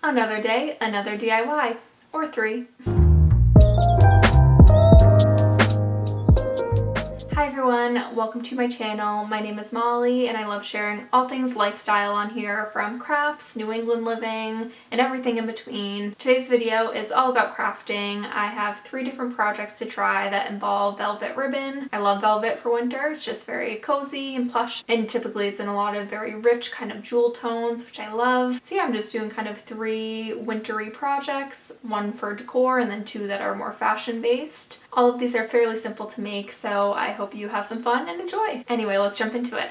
Another day, another DIY. Or 3. Hi everyone, welcome to my channel. My name is Molly and I love sharing all things lifestyle on here, from crafts, New England living, and everything in between. Today's video is all about crafting. I have 3 different projects to try that involve velvet ribbon. I love velvet for winter. It's just very cozy and plush, and typically it's in a lot of very rich kind of jewel tones, which I love. So yeah, I'm just doing kind of 3 wintry projects, 1 for decor and then 2 that are more fashion based. All of these are fairly simple to make, so I hope you have some fun and enjoy. Anyway, let's jump into it.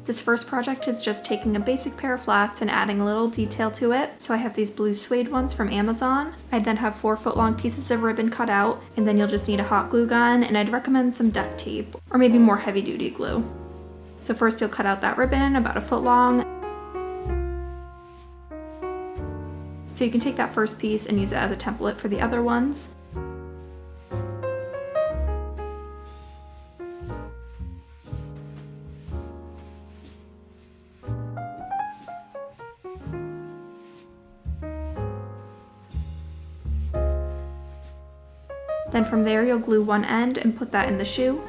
This first project is just taking a basic pair of flats and adding a little detail to it. So I have these blue suede ones from Amazon. I then have 4-foot long pieces of ribbon cut out, and then you'll just need a hot glue gun, and I'd recommend some duct tape or maybe more heavy duty glue. So first you'll cut out that ribbon about 1 foot long. So you can take that first piece and use it as a template for the other ones. Then from there you'll glue one end and put that in the shoe.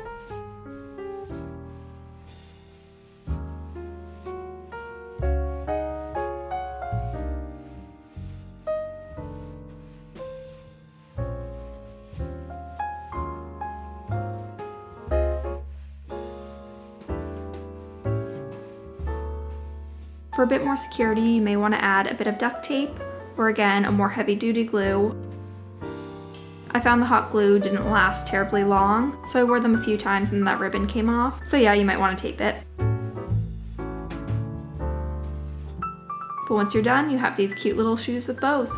For a bit more security, you may want to add a bit of duct tape, or again, a more heavy-duty glue. I found the hot glue didn't last terribly long, so I wore them a few times and that ribbon came off. So yeah, you might want to tape it. But once you're done, you have these cute little shoes with bows.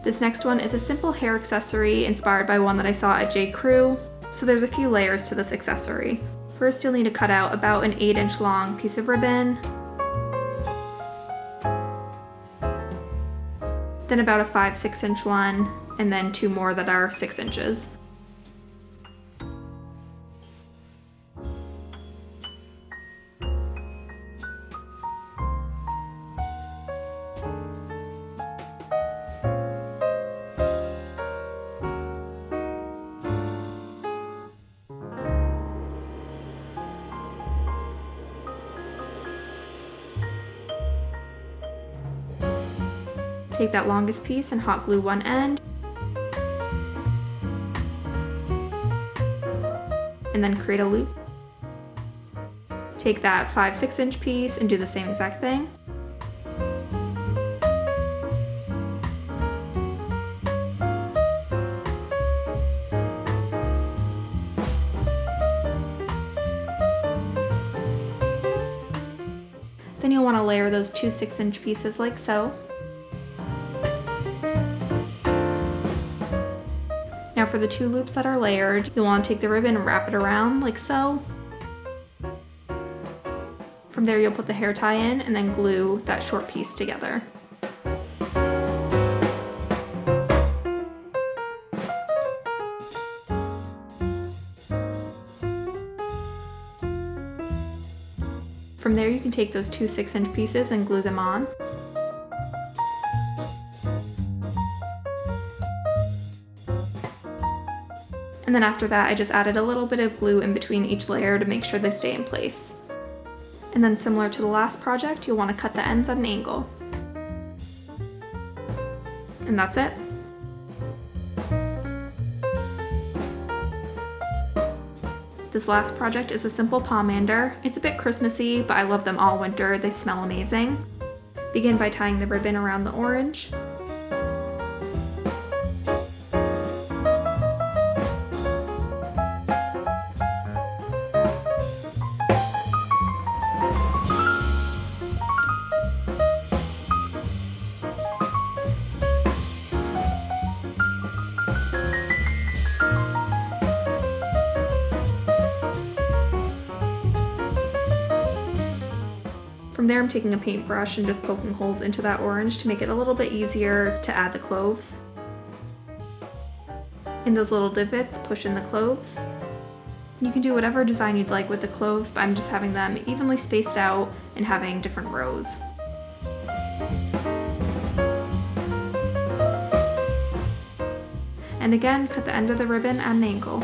This next one is a simple hair accessory inspired by one that I saw at J. Crew. So there's a few layers to this accessory. First you'll need to cut out about an 8-inch long piece of ribbon, then about a 5-6 inch one, and then 2 more that are 6 inches. Take that longest piece and hot glue one end, and then create a loop. Take that 5-6 inch piece and do the same exact thing. Then you'll want to layer those 2 6-inch pieces like so. Now for the 2 loops that are layered, you'll want to take the ribbon and wrap it around like so. From there you'll put the hair tie in and then glue that short piece together. From there you can take those 2 6-inch pieces and glue them on. And then after that, I just added a little bit of glue in between each layer to make sure they stay in place. And then similar to the last project, you'll want to cut the ends at an angle. And that's it. This last project is a simple pomander. It's a bit Christmassy, but I love them all winter. They smell amazing. Begin by tying the ribbon around the orange. From there I'm taking a paintbrush and just poking holes into that orange to make it a little bit easier to add the cloves. In those little divots, push in the cloves. You can do whatever design you'd like with the cloves, but I'm just having them evenly spaced out and having different rows. And again, cut the end of the ribbon at an angle.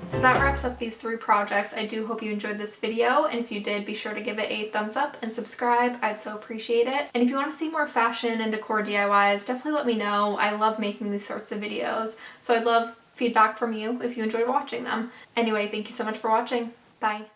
So that wraps up these 3 projects. I do hope you enjoyed this video, and if you did, be sure to give it a thumbs up and subscribe. I'd so appreciate it. And if you want to see more fashion and decor DIYs, definitely let me know. I love making these sorts of videos, so I'd love feedback from you if you enjoyed watching them. Anyway, thank you so much for watching. Bye.